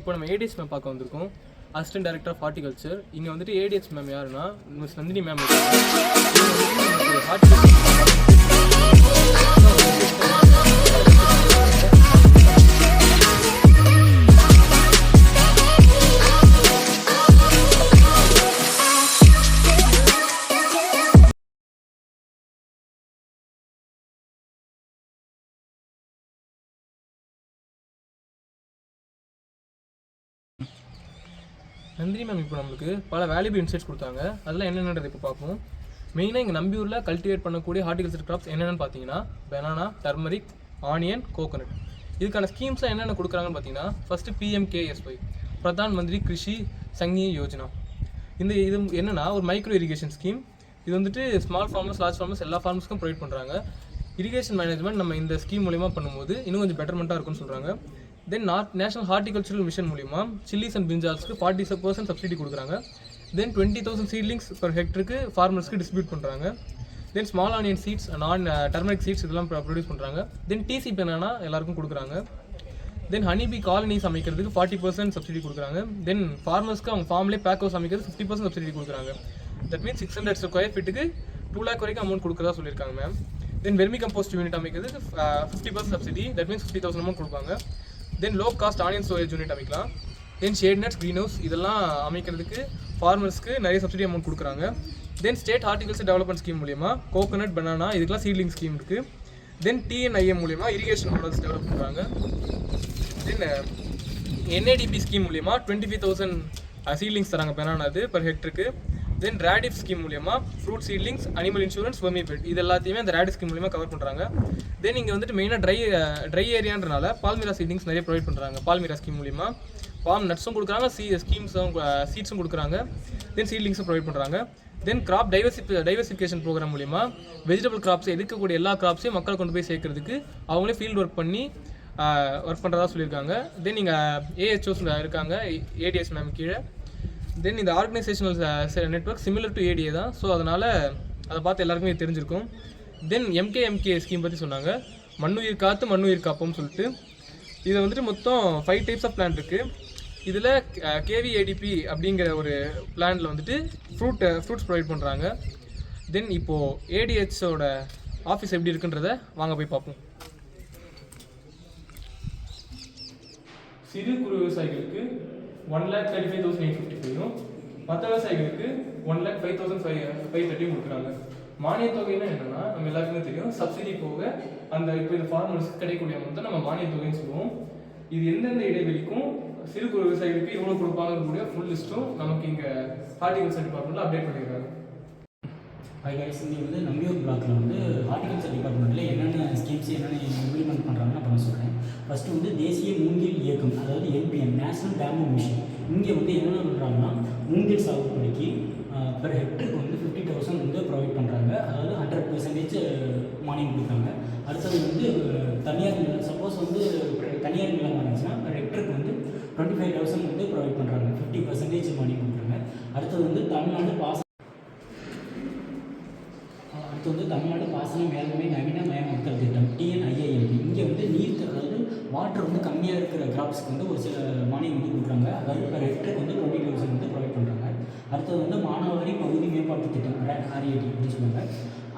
இப்போ நம்ம ADS ma'am பார்க்க வந்திருக்கோம். Assistant director of horticulture. இங்கே வந்துட்டு ஏடிஎஸ் மேம் யாருன்னா miss Nandini ma'am. Nandini ma'am இப்போ நம்மளுக்கு பல வேல்யூபிள் இன்சைட்ஸ் கொடுத்தாங்க. அதெல்லாம் என்னென்னது இப்போ பார்ப்போம். மெயினாக இங்கே நம்பியூரில் கல்டிவேட் பண்ணக்கூடிய ஹார்டிகல்ச்சர் கிராப்ஸ் என்னென்னு பார்த்தீங்கன்னா பனானா, டர்மரிக், ஆனியன், கோகோனட். இதுக்கான ஸ்கீம்ஸ்லாம் என்னென்ன கொடுக்குறாங்கன்னு பார்த்தீங்கன்னா ஃபஸ்ட்டு PMKSY, பிரதான் மந்திரி கிருஷி சங்கி யோஜனா. இது என்னென்னா ஒரு மைக்ரோ இரிகேஷன் ஸ்கீம். இது வந்துட்டு ஸ்மால் ஃபார்மர்ஸ், லார்ஜ் ஃபார்மர்ஸ் எல்லா ஃபார்மர்ஸ்க்கும் ப்ரொவைட் பண்ணுறாங்க. இரிகேஷன் மேனேஜ்மெண்ட் நம்ம இந்த ஸ்கீம் மூலிமா பண்ணும்போது இன்னும் கொஞ்சம் பெட்டர்மெண்ட்டாக இருக்கும்னு சொல்கிறாங்க. தென் நேஷனல் ஹார்டிகல்ச்சரல் மிஷன் மூலிமா சில்லிஸ் அண்ட் பிரிஞ்சால்ஸ்க்கு 40% சப்சிடி கொடுக்குறாங்க. தென் 20,000 சீட்லிங்ஸ் பர் ஹெக்டருக்கு ஃபார்மர்ஸ்க்கு டிஸ்ட்ரிபியூட் பண்ணுறாங்க. Then small onion seeds, turmeric seeds இதெல்லாம் ப்ரொடியூஸ் பண்ணுறாங்க. தென் TC பனானா எல்லாருக்கும் கொடுக்குறாங்க. தென் ஹனிபி காலனிஸ் அமைக்கிறதுக்கு 40% சப்சிடி கொடுக்குறாங்க. தென் ஃபார்மர்ஸ்க்கு அவங்க ஃபார்ம்லேயே பேக் ஹவுஸ் அமைக்கிறது 50% சப்சிடி கொடுக்குறாங்க. தட் மீன்ஸ் 600 ஸ்கொயர் ஃபீட்டுக்கு 2 lakh வரைக்கும் அமௌண்ட் கொடுக்குறதா சொல்லியிருக்காங்க ma'am. Then vermi compost unit அமைக்கிறதுக்கு 50% சப்சிடி, தட் மீன்ஸ் 50,000 அமௌண்ட் கொடுப்பாங்க. Then low cost onion storage unit அமைக்கலாம். Then shade nets, green house இதெல்லாம் அமைக்கிறதுக்கு ஃபார்மர்ஸ்க்கு நிறைய சப்சிடி அமௌண்ட் கொடுக்குறாங்க. Then state horticulture development scheme மூலிமா கோகோனட், பனானா இதுக்கெல்லாம் சீட்லிங் ஸ்கீம் இருக்குது. தென் TNIM மூலிமா இரிகேஷன் மாடல்ஸ் டெவலப் பண்ணுறாங்க. தென் NADP ஸ்கீம் மூலிமா 25,000 சீட்லிங்ஸ் தராங்க பனானாது பர் ஹெக்டருக்கு. தென் ரேடிஃப் ஸ்கீம் மூலிமா fruit seedlings, animal insurance, vermi bed இது எல்லாத்தையுமே அந்த ரேடிஃப் ஸ்கீம் மூலிமா கவர் பண்ணுறாங்க. தென் இங்கே வந்துட்டு மெயினாக ட்ரை ஏரியான்றனால பால்மீரா சீட்லிங்ஸ் நிறைய ப்ரொவைட் பண்ணுறாங்க. பால்மீரா ஸ்கீம் மூலிமா பாம் நட்ஸும் கொடுக்குறாங்க, சீட்ஸும் கொடுக்குறாங்க. தென் சீட்லிங்ஸும் ப்ரொவைட் பண்ணுறாங்க. தென் கிராப் டைவர்சிஃபிகேஷன் ப்ரோக்ராம் மூலிமா வெஜிடபிள் கிராப்ஸ் இருக்கக்கூடிய எல்லா கிராப்ஸையும் மக்கள் கொண்டு போய் சேர்க்கறதுக்கு அவங்களே ஃபீல்டு ஒர்க் பண்ணி ஒர்க் பண்ணுறதா சொல்லியிருக்காங்க. தென் இங்கே AHOs இருக்காங்க ADS மேம் கீழே. தென் இந்த organisational network similar to ADA தான். ஸோ அதனால் அதை பார்த்து எல்லாருக்குமே தெரிஞ்சிருக்கும். தென் MKMK ஸ்கீம் பற்றி சொன்னாங்க. மண்ணுயிர் காத்து மண்ணுயிர் காப்போம்னு சொல்லிட்டு இதை வந்துட்டு மொத்தம் 5 டைப்ஸ் ஆஃப் பிளான் இருக்குது. இதில் KVADP அப்படிங்கிற ஒரு பிளானில் வந்துட்டு ஃப்ரூட்ஸ் ப்ரொவைட் பண்ணுறாங்க. தென் இப்போது ADHோட ஆஃபீஸ் எப்படி இருக்குன்றதை வாங்க போய் பார்ப்போம். சிறு குறு விவசாயிகளுக்கு 1,35,855 மற்ற விவசாயிகளுக்கு 1,05,530 கொடுக்குறாங்க. மானிய தொகைன்னா என்னன்னா நம்ம எல்லாருக்குமே தெரியும், சப்சிடி போக அந்த இப்போ இந்த ஃபார்மர்ஸ்க்கு கிடைக்கக்கூடிய அமௌண்ட் தான் நம்ம மானிய தொகைன்னு சொல்லுவோம். இது எந்தெந்த இடைவெளிக்கும் சிறு குறு விவசாயிகளுக்கு இவ்வளோ கொடுப்பாங்கக்கூடிய ஃபுல் லிஸ்ட்டும் நமக்கு இங்கே ஹார்டிகல்ச்சர் டிபார்ட்மெண்ட்டில் அப்டேட் பண்ணியிருக்காங்க. இங்கே வந்து நம்பியூர் பிளாக்கில் வந்து ஹார்டிகல்ச்சர் டிபார்ட்மெண்ட்டில் என்னென்ன ஸ்கீம்ஸ் என்னென்ன இம்ப்ளிமெண்ட் பண்ணுறாங்கன்னு நான் சொல்கிறேன். ஃபஸ்ட்டு வந்து தேசிய மூங்கில் இயக்கம், அதாவது NPM நேஷனல் பேம்பு மிஷன். இங்கே வந்து என்னென்ன பண்ணுறாங்கன்னா மூங்கில் சாகுபடிக்கு பெர் ஹெக்டருக்கு வந்து 50,000 வந்து ப்ரொவைட் பண்ணுறாங்க. அதாவது 100% மானியம் கொடுக்குறாங்க. அடுத்தது வந்து தனியார் நிலம், சப்போஸ் வந்து தனியார் நிலமாக இருந்துச்சுன்னா பெர் ஹெக்டருக்கு வந்து 25,000 வந்து ப்ரொவைட் பண்ணுறாங்க, 50% மானியம் கொடுக்குறாங்க. அடுத்தது வந்து தமிழ்நாடு பாசன மேலாண்மை நவீன மயமாக்கல் திட்டம் TNIIMP. இங்கே வந்து நீர், அதாவது வாட்டர் வந்து கம்மியாக இருக்கிற கிராப்ஸ்க்கு வந்து ஒரு சில மானியம் வந்து கொடுக்குறாங்க. அதாவது பெர் ஹெக்டருக்கு வந்து 20,000 வந்து ப்ரொவைட் பண்ணுறாங்க. அடுத்தது வந்து மானாவாரி பகுதி மேம்பாட்டு திட்டம் RAT அப்படின்னு சொல்லுவாங்க.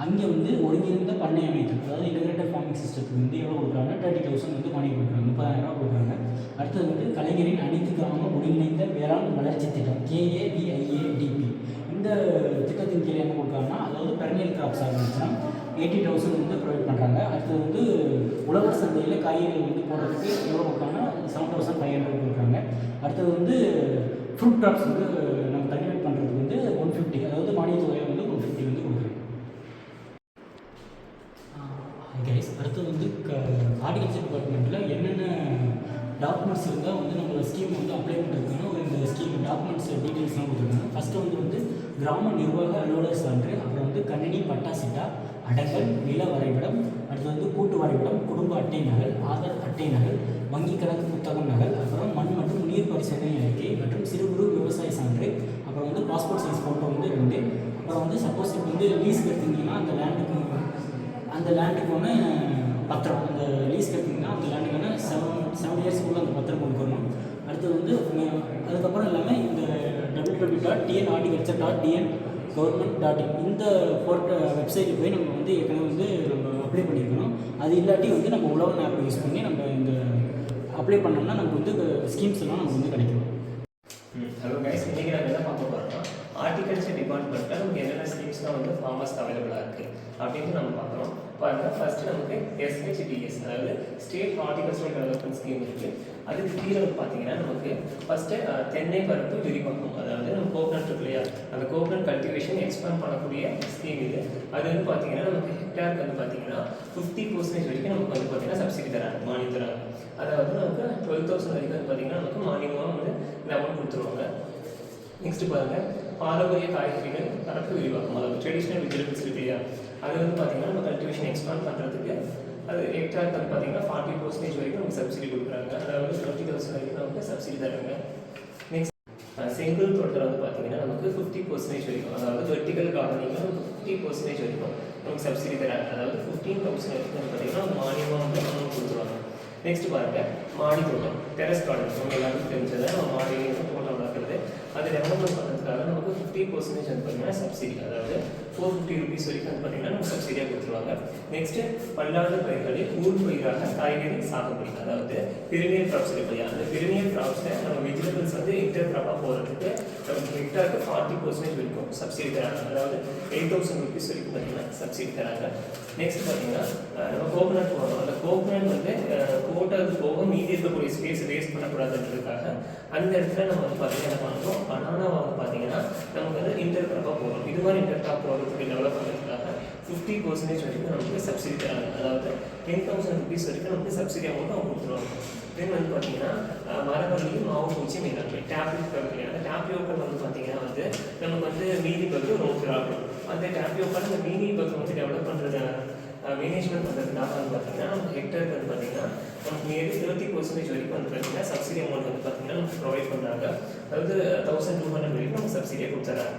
அங்கே வந்து ஒருங்கிணைந்த பண்ணை அமைத்தல், அதாவது இன்டகிரேட்டட் ஃபார்மிங் சிஸ்டத்துக்கு வந்து எவ்வளோ கொடுக்குறாங்க, 30,000 வந்து மானியம் கொடுக்குறாங்க, 30,000 கொடுக்குறாங்க. அடுத்தது வந்து கலைஞரின் அனைத்து கிராம ஒருங்கிணைந்த வேளாண் வளர்ச்சி திட்டம் KAVIADP. இந்த திட்டத்தின் கீழே என்ன கொடுக்குறாங்கன்னா, அதாவது பெர்னியல் கிராப்ஸாக இருந்துச்சுன்னா 80,000 வந்து ப்ரொவைட் பண்ணுறாங்க. அடுத்தது வந்து உழவர் சந்தையில் காய்கறிகள் வந்து போடுறதுக்கு எவ்வளோ கொடுக்குறாங்கன்னா 7,500 கொடுக்குறாங்க. அடுத்தது வந்து ஃப்ரூட் கிராப்ஸ் வந்து நம்ம கல்டிவேட் பண்ணுறதுக்கு வந்து 150, அதாவது மானிய தொகையில் வந்து 150 வந்து கொடுக்குறாங்க. அடுத்தது வந்து ஹார்டிகல்ச்சர் டிபார்ட்மெண்ட்டில் என்னென்ன டாக்குமெண்ட்ஸ் இருந்தால் வந்து நம்ம ஸ்கீம் வந்து அப்ளை பண்ணுறதுக்கான இந்த ஸ்கீம் டாக்குமெண்ட்ஸ் டீட்டெயில்ஸ்லாம் கொடுத்துருக்காங்க. ஃபஸ்ட்டு வந்து கிராம நிர்வாக அலுவலர் சான்று, அப்புறம் வந்து கணினி பட்டா சிட்டா, அடங்கல், நில வரைபடம், அடுத்து வந்து கூட்டு வரைபடம், குடும்ப அட்டை நகல், ஆதார் அட்டை நகல், வங்கி கணக்கு புத்தகம் நகல், அப்புறம் மண் மற்றும் நீர் பரிசோதனை அறிக்கை மற்றும் சிறு குறு விவசாய சான்று, அப்புறம் வந்து பாஸ்போர்ட் சைஸ் ஃபோட்டோ வந்து 2. அப்புறம் வந்து சப்போஸ் இப்போ வந்து லீஸ்க்கு எடுத்திங்கன்னா அந்த லேண்டுக்கான பத்திரம், அந்த லீஸ்க்கு எடுத்திங்கன்னா அந்த லேண்டுக்கான 7 இயர்ஸ்க்குள்ளே அந்த பத்திரம் கொடுக்கணும். அடுத்தது வந்து அதுக்கப்புறம் இல்லாமல் இந்த www.tnhorticulture.dn.government.in இந்த வெப்சைட்டில் போய் நம்ம வந்து ஏற்கனவே வந்து நம்ம அப்ளை பண்ணியிருக்கணும். அது இல்லாட்டி வந்து நம்ம உழவன் ஆப் யூஸ் பண்ணி நம்ம இந்த அப்ளை பண்ணோம்னா நமக்கு வந்து ஸ்கீம்ஸ் எல்லாம் நமக்கு வந்து கிடைக்கும். ஹலோ கைஸ், இன்றைக்கி நம்ம என்ன பார்க்க போகிறோம்னா ஹார்டிகல்ச்சர் டிபார்ட்மெண்ட்டில் நமக்கு என்னென்ன ஸ்கீம்ஸ்லாம் வந்து ஃபார்மர்ஸ்க்கு அவைலபிளாக இருக்குது அப்படின்ட்டு நம்ம பார்க்குறோம். பாருங்கள், ஃபஸ்ட்டு நமக்கு SHDS அதாவது ஸ்டேட் ஹார்டிகல்ச்சரல் டெவலப்மெண்ட் ஸ்கீம் இருக்குது. அதுக்கு கீழே வந்து பார்த்தீங்கன்னா நமக்கு ஃபஸ்ட்டு தென்னை பருப்பு விரிவாக்கம், அதாவது நம்ம கோகனட் இருக்கு இல்லையா, அந்த கோகனட் கல்டிவேஷன் எக்ஸ்பேண்ட் பண்ணக்கூடிய ஸ்கீம் இது. அது வந்து பார்த்தீங்கன்னா நமக்கு ஹெக்டாருக்கு வந்து பார்த்தீங்கன்னா 50% வரைக்கும் நமக்கு வந்து பார்த்தீங்கன்னா சப்சிடி தராங்க, மானியம் தராங்க. அதாவது நமக்கு 12,000 வரைக்கும் வந்து பார்த்தீங்கன்னா நமக்கு மானியமாக வந்து இந்த அமௌண்ட் கொடுத்துருவாங்க. நெக்ஸ்ட் பாருங்கள், பாரம்பரிய காய்கறிகள் பரப்பு விரிவாக்கம், அதாவது ட்ரெடிஷ்னல் வெஜிடபிள்ஸ் இருக்கு இல்லையா, அது வந்து பார்த்தீங்கன்னா நம்ம கல்டிவேஷன் எக்ஸ்பேண்ட் பண்ணுறதுக்கு அது ஹெக்டாருக்கு வந்து பார்த்தீங்கன்னா 40% வரைக்கும் நமக்கு சப்சிடி கொடுக்குறாங்க. அதாவது 20,000 வரைக்கும் நமக்கு சப்சிடி தராங்க. நெக்ஸ்ட் செங்கல் தோட்டத்தில் வந்து பார்த்தீங்கன்னா நமக்கு 50% வரைக்கும், அதாவது வெர்டிகல் கார்டனிங்கில் நமக்கு 50% வரைக்கும் நமக்கு சப்சிடி தராங்க. அதாவது 15,000 வரைக்கும் வந்து பார்த்தீங்கன்னா மானியமாக வந்து அமௌண்ட் கொடுத்துருவாங்க. நெக்ஸ்ட் பாருங்கள், மாடி தோட்டம், டெரஸ் கார்டன், நம்ம எல்லாருக்கும் தெரிஞ்சதை நம்ம மாடியில் தோட்டம் வளர்க்குறது, அது டெவலப்மெண்ட் பண்ணுறதுக்காக நமக்கு 50% வந்து பார்த்தீங்கன்னா சப்சிடி, அதாவது 450 rupees வரைக்கும் வந்து பார்த்தீங்கன்னா நமக்கு சப்சிடியாக கொடுத்துருவாங்க. நெக்ஸ்ட்டு பல்லாண்டு பயிர்களில் ஊர் பயிராக காய்கறி சாகுபடி, அதாவது பெரினியல் கிராப்ஸ் இருக்கு இல்லையா, அந்த பெரினியல் கிராப்ஸில் நம்ம வெஜிடபிள்ஸ் வந்து இன்டர் கிராப்பாக போகிறதுக்கு நமக்கு ஹெக்டாருக்கு 40% வரைக்கும் சப்சிடி தராங்க. அதாவது 8,000 rupees வரைக்கும் பார்த்தீங்கன்னா சப்சிடி தராங்க. நெக்ஸ்ட் பார்த்தீங்கன்னா நம்ம கோகனட் போகிறோம். அந்த கோகனட் வந்து போட்டது போக மீதி இருக்கக்கூடிய ஸ்பேஸ் வேஸ்ட் பண்ணக்கூடாதுன்றதுக்காக அந்த இடத்துல நம்ம வந்து பார்த்தீங்கன்னா என்ன பண்ணுறோம், பனானாவை வந்து பார்த்தீங்கன்னா நமக்கு வந்து இன்டர் கிராப்பாக போகிறோம். இது மாதிரி இன்டர் கிராப் போகிறதுக்கு டெவலப் பண்ணுறதுக்காக 50% வரைக்கும் நமக்கு சப்சிடி தராங்க. அதாவது 10,000 rupees வரைக்கும் நமக்கு சப்சிடி அமௌண்ட் அவங்க கொடுத்துருவாங்க. தென் வந்து பார்த்தீங்கன்னா மரவள்ளி மாவு பூச்சி மேலாண்மை டேப்ரியோக்கல், அந்த டேப்ரியோக்கல் வந்து பார்த்தீங்கன்னா வந்து நமக்கு வந்து மீதி பகு ரொம்ப ப்ராப்ளம். அந்த டேப்ரியோக்கல் அந்த மீதி பகு வந்து டெவலப் பண்ணுறது மேனேஜ்மெண்ட் பண்ணுறதுக்காக வந்து பார்த்தீங்கன்னா நமக்கு ஹெக்டருக்கு வந்து பார்த்தீங்கன்னா நமக்கு நியர்லி 30% வரைக்கும் வந்து பார்த்தீங்கன்னா சப்சிடி அமௌண்ட் வந்து பார்த்தீங்கன்னா நமக்கு ப்ரொவைட் பண்ணுறாங்க. அதாவது 1,200 வரைக்கும் நமக்கு சப்சிடியாக கொடுத்துறாங்க.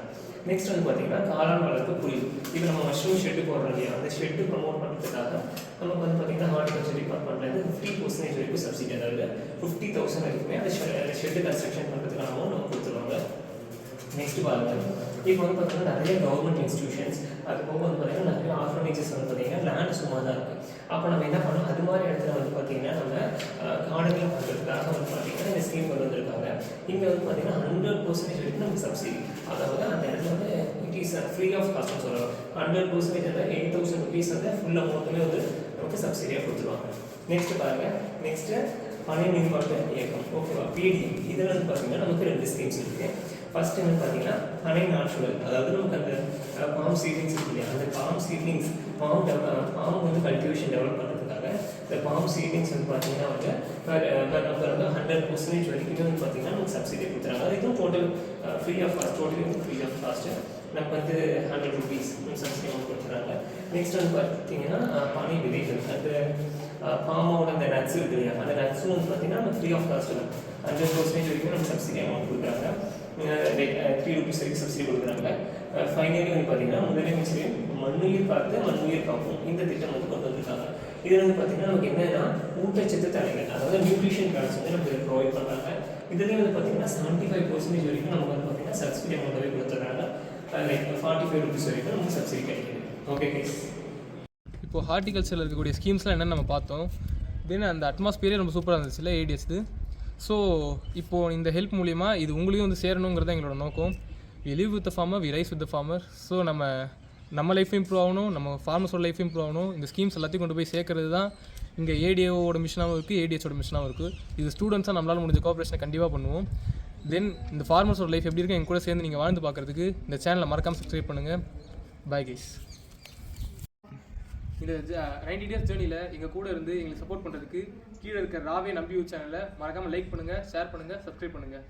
நெக்ஸ்ட் வந்து பார்த்தீங்கன்னா காளான் வளர்ப்பு புரியுது. இப்போ நம்ம மஷ்ரூம் ஷெட்டு போடுறோம் இல்லையா, அந்த ஷெட்டு ப்ரமோட் பண்ணுறதுக்காக நமக்கு வந்து பார்த்தீங்கன்னா ஹார்டிகல்ச்சர் டிபார்ட்மெண்ட்லேருந்து 50% வரைக்கும் சப்சிடி, அதாவது 50,000 வரைக்குமே அந்த ஷெட்டு கன்ஸ்ட்ரக்ஷன் பண்ணுறதுக்கான அமௌண்ட் நம்ம கொடுத்துருவாங்க. நெக்ஸ்ட் பாருங்கள், இப்போ வந்து பார்த்தீங்கன்னா நிறைய கவர்மெண்ட் இன்ஸ்டியூஷன்ஸ், அது போக வந்து பார்த்தீங்கன்னா நிறைய ஆர்ஃபனேஜஸ் வந்து பார்த்தீங்கன்னா லேண்ட் சும்மா தான் இருக்குது. அப்போ நம்ம என்ன பண்ணோம், அது மாதிரி இடத்துல வந்து பார்த்தீங்கன்னா நம்ம கார்டனிங் பண்ணுறதுக்காக வந்து பார்த்தீங்கன்னா இந்த ஸ்கீம் கொண்டு வந்திருக்காங்க. இங்கே வந்து பார்த்தீங்கன்னா 100% வரைக்கும் நமக்கு சப்சிடி, அதாவது அந்த இடத்துல வந்து இட் இஸ் ஃப்ரீ ஆஃப் காஸ்ட்னு சொல்லலாம். 100% வந்து 8,000 rupees வந்து ஃபுல் அமௌண்ட்டுமே வந்து நமக்கு சப்சிடியாக கொடுத்துருவாங்க. நெக்ஸ்ட் பாருங்கள், நெக்ஸ்ட்டு பனை மேம்பாட்டு இயக்கம், ஓகேவா, PDM. இதில் வந்து பார்த்தீங்கன்னா நமக்கு 2 ஸ்கீம்ஸ் இருக்குது. ஃபர்ஸ்ட் வந்து பார்த்தீங்கன்னா பனை நாற்றுகள், அதாவது நமக்கு அந்த பாம் சீட்லிங்ஸ் இருக்கு இல்லையா, அந்த பாம் சீட்லிங்ஸ் பாம் வந்து கல்டிவேஷன் டெவலப் பண்ணுறதுக்காக இந்த பாம் சீட்லிங்ஸ் வந்து பார்த்தீங்கன்னா வந்து நமக்கு வந்து 100% வரைக்கும் வந்து பார்த்தீங்கன்னா நமக்கு சப்சிடி கொடுத்துறாங்க. அது இதுவும் total free of cost, totally free of cost நமக்கு வந்து 100 rupees சப்சிடி அமௌண்ட் கொடுத்துறாங்க. நெக்ஸ்ட் வந்து பார்த்தீங்கன்னா பனை விதைகள், அந்த பாமோட அந்த நட்ஸ் இருக்கு இல்லையா, அந்த நட்ஸும் வந்து பார்த்தீங்கன்னா நம்ம ஃப்ரீ ஆஃப் காஸ்ட் 100% வரைக்கும் நம்ம சப்சிடி அமௌண்ட் கொடுக்குறாங்க. 3 rupees வரைக்கும் சப்சிடி கொடுக்குறாங்க. ஃபைனலி வந்து பார்த்தீங்கன்னா முதலமைச்சர் மண்ணுயிர் பார்த்து மண்ணுயிர் காப்போம் இந்த திட்டம் வந்து கொண்டு வந்திருக்காங்க. இதில் வந்து பார்த்தீங்கன்னா நமக்கு என்னன்னா ஊட்டச்சத்து தடைகள், அதாவது நியூட்ரிஷன் கார்ட்ஸ் வந்து நமக்கு ப்ரொவைட் பண்ணுறாங்க. இதுலேயும் வந்து பார்த்தீங்கன்னா 75% வரைக்கும் நமக்கு வந்து பார்த்தீங்கன்னா சப்சிடி அமௌண்ட்டாகவே கொடுத்துட்றாங்க. லைக் 45 rupees வரைக்கும் நமக்கு சப்சிடி கிடைக்குது. ஓகே கைஸ், இப்போ ஹார்டிகல்ச்சரில் இருக்கக்கூடிய ஸ்கீம்ஸ்லாம் என்னென்னு நம்ம பார்த்தோம். தென் அந்த அட்மாஸ்பியரே ரொம்ப சூப்பராக இருந்துச்சுல்ல ஏடிஎஸ்து. ஸோ இப்போது இந்த ஹெல்ப் மூலிமா இது உங்களையும் வந்து சேரணுங்கிறது எங்களோட நோக்கம். We live with the farmer, we rise with the farmer. So நம்ம லைஃப் இம்ப்ரூவ் ஆகணும், நம்ம ஃபார்மர்ஸோட லைஃப் இம்ப்ரூவ் ஆகணும். இந்த ஸ்கீம்ஸ் எல்லாத்தையும் கொண்டு போய் சேர்க்கறது தான் இங்கே ஏடிஓவோட மிஷனாகவும் இருக்குது, ஏடிஎஸோட மிஷனாகவும் இருக்குது. இது ஸ்டூடெண்ட்ஸாக நம்மளால் முடிஞ்ச கோஆப்ரேஷனை கண்டிப்பாக பண்ணுவோம். தென் இந்த ஃபார்மர்ஸோட லைஃப் எப்படி இருக்குது எங்க கூட சேர்ந்து நீங்கள் வாழ்ந்து பார்க்குறதுக்கு இந்த சேனலை மறக்காமல் சப்ஸ்கிரைப் பண்ணுங்கள். Bye guys. இந்த 90 days ஜேர்னியில் எங்கள் கூட இருந்து எங்களுக்கு சப்போர்ட் பண்ணுறதுக்கு கீழே இருக்கிற ராவே நம்பி சேனலை மறக்காமல் லைக் பண்ணுங்கள், ஷேர் பண்ணுங்கள், சப்ஸ்கிரைப் பண்ணுங்கள்.